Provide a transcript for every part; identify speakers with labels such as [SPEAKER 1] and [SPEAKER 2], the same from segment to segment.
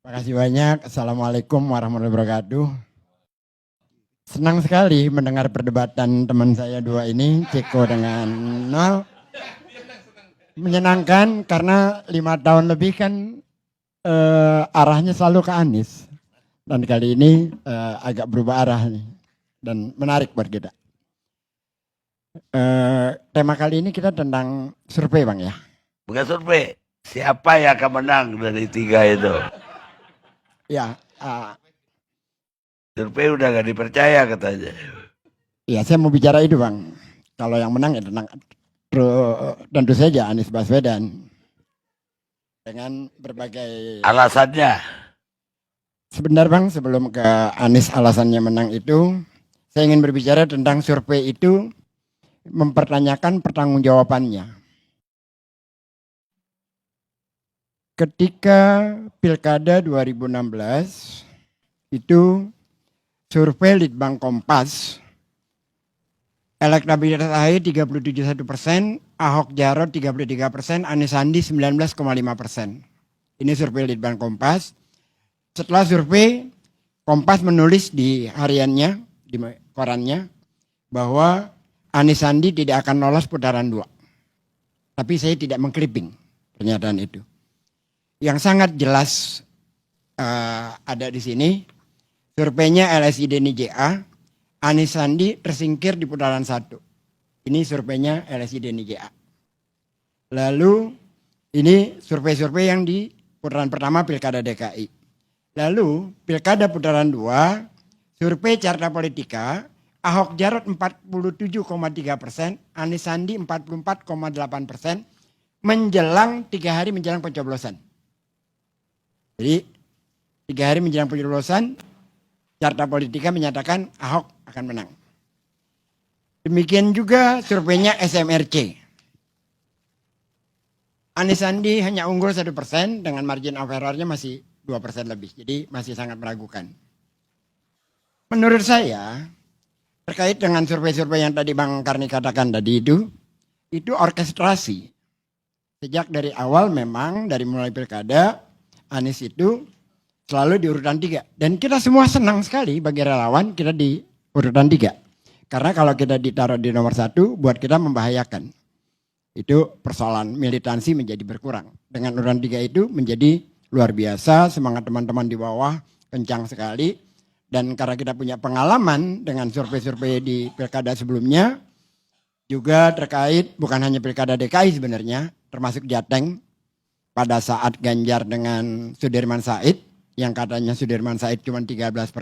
[SPEAKER 1] Makasih banyak. Assalamualaikum warahmatullahi wabarakatuh. Senang sekali mendengar perdebatan teman saya dua ini, Ceko dengan Nol. Menyenangkan karena 5 tahun lebih kan arahnya selalu ke Anies. Dan kali ini agak berubah arah nih. Dan menarik buat kita. Tema kali ini kita tentang survei Bang ya.
[SPEAKER 2] Bukan survei, siapa yang akan menang dari 3 itu?
[SPEAKER 1] Ya,
[SPEAKER 2] survei udah gak dipercaya katanya.
[SPEAKER 1] Iya, saya mau bicara itu Bang. Kalau yang menang ya tentu saja Anies Baswedan. Dengan berbagai
[SPEAKER 2] alasannya.
[SPEAKER 1] Sebentar Bang, sebelum ke Anies alasannya menang itu, saya ingin berbicara tentang survei itu mempertanyakan pertanggungjawabannya. Ketika Pilkada 2016 itu survei Litbang Kompas, elektabilitas AHY 37,1%, Ahok Jarot 33%, Anies Sandi 19,5%. Ini survei Litbang Kompas. Setelah survei, Kompas menulis di hariannya, di korannya, bahwa Anies Sandi tidak akan lolos putaran 2. Tapi saya tidak mengkliping pernyataan itu. Yang sangat jelas ada di sini, surveinya LSI Deni JA, Anies Sandi tersingkir di putaran 1. Ini surveinya LSI Deni JA. Lalu ini survei-survei yang di putaran pertama Pilkada DKI. Lalu Pilkada putaran 2, survei Carta Politika, Ahok Jarot 47,3%, Anies Sandi 44,8%, menjelang 3 hari menjelang pencoblosan. Jadi 3 hari menjelang pencoblosan, Carta Politika menyatakan Ahok akan menang. Demikian juga surveinya SMRC. Anies Sandi hanya unggul 1% dengan margin of error-nya masih 2% lebih. Jadi masih sangat meragukan. Menurut saya, terkait dengan survei-survei yang tadi Bang Karni katakan tadi itu orkestrasi. Sejak dari awal memang dari mulai pilkada, Anies itu selalu di urutan 3. Dan kita semua senang sekali bagi relawan kita di urutan 3. Karena kalau kita ditaruh di nomor 1, buat kita membahayakan. Itu persoalan militansi menjadi berkurang. Dengan urutan 3 itu menjadi luar biasa, semangat teman-teman di bawah kencang sekali. Dan karena kita punya pengalaman dengan survei-survei di pilkada sebelumnya, juga terkait bukan hanya pilkada DKI sebenarnya, termasuk Jateng, pada saat Ganjar dengan Sudirman Said, yang katanya Sudirman Said cuma 13%,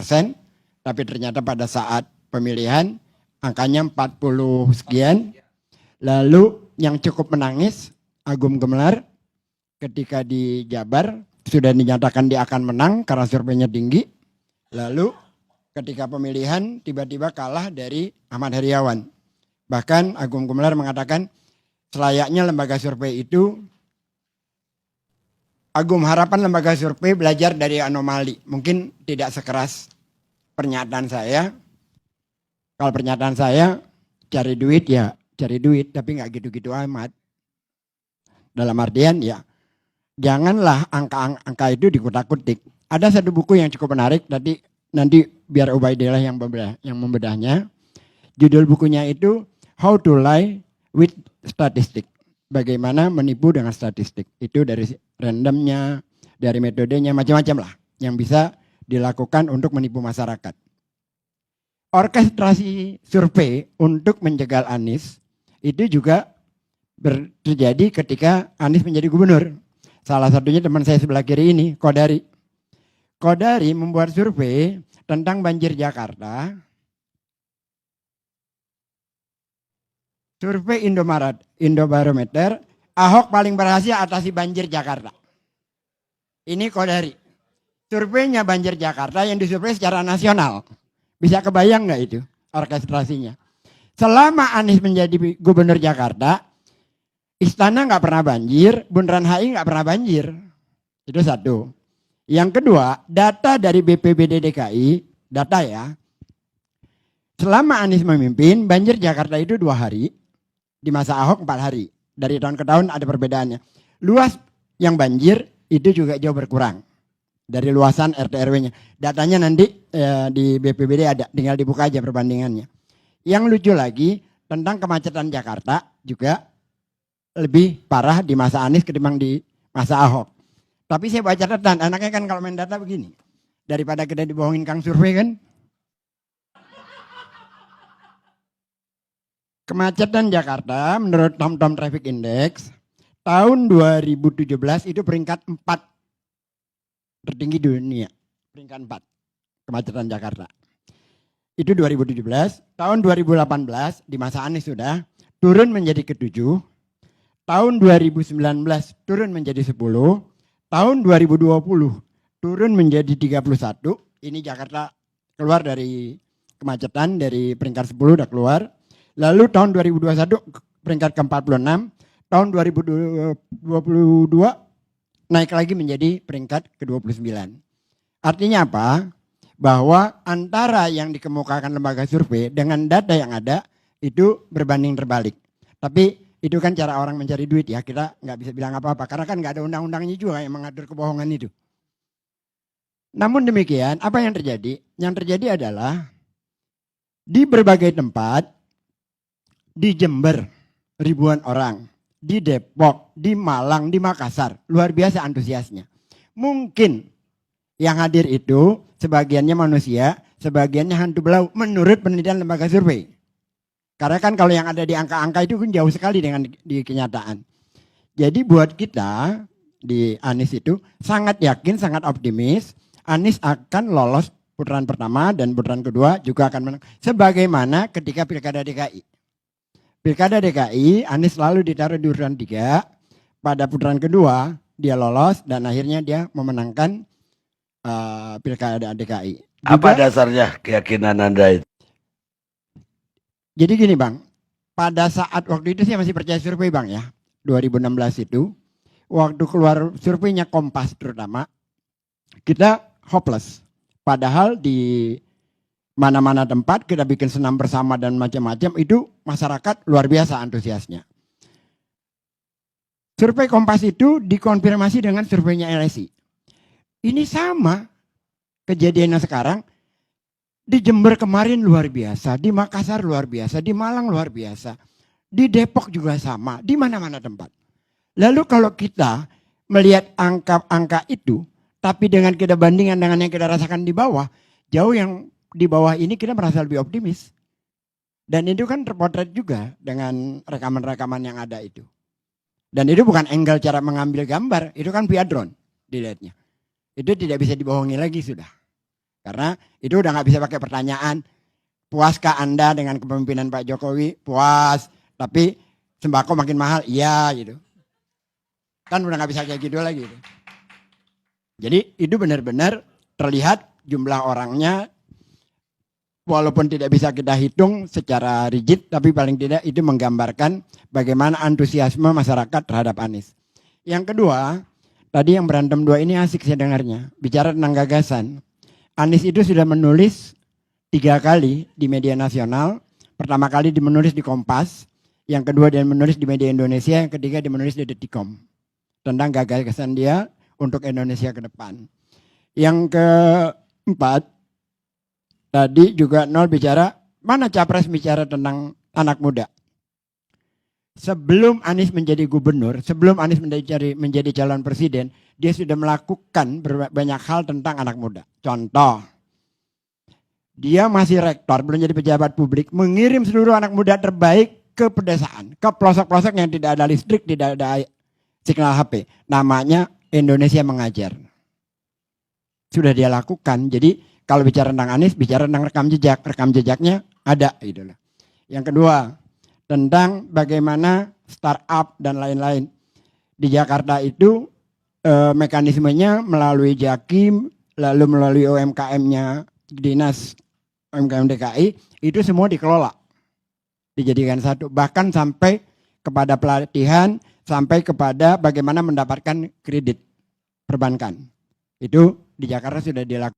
[SPEAKER 1] tapi ternyata pada saat pemilihan angkanya 40 sekian. Lalu yang cukup menangis, Agung Gemelar, ketika di Jabar, sudah dinyatakan dia akan menang karena surveinya tinggi. Lalu ketika pemilihan tiba-tiba kalah dari Ahmad Heriawan. Bahkan Agung Gemelar mengatakan selayaknya lembaga survei itu, Agung harapan lembaga survei belajar dari anomali. Mungkin tidak sekeras pernyataan saya. Kalau pernyataan saya cari duit ya cari duit, tapi nggak gitu-gitu amat. Dalam artian ya janganlah angka-angka itu dikutak-kutik. Ada satu buku yang cukup menarik, nanti biar Ubaidillah yang membedahnya. Judul bukunya itu How to Lie with Statistics. Bagaimana menipu dengan statistik. Itu dari randomnya, dari metodenya, macam-macam lah. Yang bisa dilakukan untuk menipu masyarakat. Orkestrasi survei untuk menjegal Anies itu juga terjadi ketika Anies menjadi gubernur. Salah satunya teman saya sebelah kiri ini, Kodari. Kodari membuat survei tentang banjir Jakarta. Survei Indobarometer, Ahok paling berhasil atasi banjir Jakarta. Ini Kodari. Surveinya banjir Jakarta yang disurvei secara nasional. Bisa kebayang nggak itu orkestrasinya? Selama Anies menjadi gubernur Jakarta, Istana nggak pernah banjir, Bundaran HI nggak pernah banjir. Itu satu. Yang kedua, data dari BPBD DKI, data ya. Selama Anies memimpin, banjir Jakarta itu 2 hari. Di masa Ahok 4 hari. Dari tahun ke tahun ada perbedaannya. Luas yang banjir itu juga jauh berkurang. dari luasan RT RW-nya. Datanya nanti di BPBD ada, tinggal dibuka aja perbandingannya. Yang lucu lagi tentang kemacetan Jakarta juga lebih parah di masa Anies ketimbang di masa Ahok. Tapi saya baca data, anaknya kan kalau main data begini. Daripada kita dibohongin Kang Survei kan. Kemacetan Jakarta menurut TomTom Traffic Index tahun 2017 itu peringkat 4 tertinggi di dunia. Peringkat 4 kemacetan Jakarta. Itu 2017. Tahun 2018 di masa Anies sudah turun menjadi ke-7. Tahun 2019 turun menjadi 10. Tahun 2020 turun menjadi 31. Ini Jakarta keluar dari kemacetan, dari peringkat 10 udah keluar. Lalu tahun 2021 peringkat ke-46. Tahun 2022 naik lagi menjadi peringkat ke-29. Artinya apa? Bahwa antara yang dikemukakan lembaga survei dengan data yang ada itu berbanding terbalik. Tapi itu kan cara orang mencari duit ya, kita nggak bisa bilang apa-apa. Karena kan nggak ada undang-undangnya juga yang mengatur kebohongan itu. Namun demikian, apa yang terjadi? Yang terjadi adalah di berbagai tempat, di Jember ribuan orang, di Depok, di Malang, di Makassar, luar biasa antusiasnya. Mungkin yang hadir itu sebagiannya manusia, sebagiannya hantu belau menurut penelitian lembaga survei. Karena kan kalau yang ada di angka-angka itu kan jauh sekali dengan di kenyataan. Jadi buat kita di Anies itu sangat yakin, sangat optimis Anies akan lolos putaran pertama dan putaran kedua juga akan menang. Sebagaimana ketika Pilkada DKI. Pilkada DKI, Anies selalu ditaruh di urutan 3. Pada putaran kedua, dia lolos dan akhirnya dia memenangkan Pilkada DKI. Juga,
[SPEAKER 2] apa dasarnya keyakinan Anda itu?
[SPEAKER 1] Jadi gini Bang, pada saat waktu itu saya masih percaya survei Bang ya, 2016 itu, waktu keluar surveinya Kompas terutama, kita hopeless. Padahal di mana-mana tempat kita bikin senam bersama dan macam-macam itu masyarakat luar biasa antusiasnya. Survei Kompas itu dikonfirmasi dengan surveinya LSI. Ini sama kejadiannya sekarang. Di Jember kemarin luar biasa, di Makassar luar biasa, di Malang luar biasa, di Depok juga sama, di mana-mana tempat. Lalu kalau kita melihat angka-angka itu, tapi dengan kita bandingkan dengan yang kita rasakan di bawah, jauh yang di bawah ini kita merasa lebih optimis. Dan itu kan terpotret juga dengan rekaman-rekaman yang ada itu. Dan itu bukan angle cara mengambil gambar, itu kan via drone dilihatnya. Itu tidak bisa dibohongi lagi sudah. Karena itu udah nggak bisa pakai pertanyaan, puaskah Anda dengan kepemimpinan Pak Jokowi? Puas, tapi sembako makin mahal, iya gitu. Kan udah nggak bisa kayak gitu lagi. Gitu. Jadi itu benar-benar terlihat jumlah orangnya, walaupun tidak bisa kita hitung secara rigid, tapi paling tidak itu menggambarkan bagaimana antusiasme masyarakat terhadap Anies. Yang kedua, tadi yang berantem dua ini asik saya dengarnya, bicara tentang gagasan. Anies itu sudah menulis 3 kali di media nasional. Pertama kali dia menulis di Kompas, yang kedua dia menulis di media Indonesia, yang ketiga dia menulis di Detikcom. Tentang gagasan dia untuk Indonesia ke depan. Yang keempat, tadi juga Nol bicara, mana Capres bicara tentang anak muda. Sebelum Anies menjadi gubernur, sebelum Anies menjadi calon presiden, dia sudah melakukan banyak hal tentang anak muda. Contoh, dia masih rektor, belum jadi pejabat publik, mengirim seluruh anak muda terbaik ke pedesaan, ke pelosok-pelosok yang tidak ada listrik, tidak ada signal HP. Namanya Indonesia Mengajar. Sudah dia lakukan. Jadi kalau bicara tentang Anies, bicara tentang rekam jejak. Rekam jejaknya ada. Gitu. Yang kedua, tentang bagaimana startup dan lain-lain. Di Jakarta itu mekanismenya melalui Jakim, lalu melalui UMKM-nya Dinas UMKM DKI, itu semua dikelola. Dijadikan satu, bahkan sampai kepada pelatihan, sampai kepada bagaimana mendapatkan kredit perbankan. Itu di Jakarta sudah dilakukan.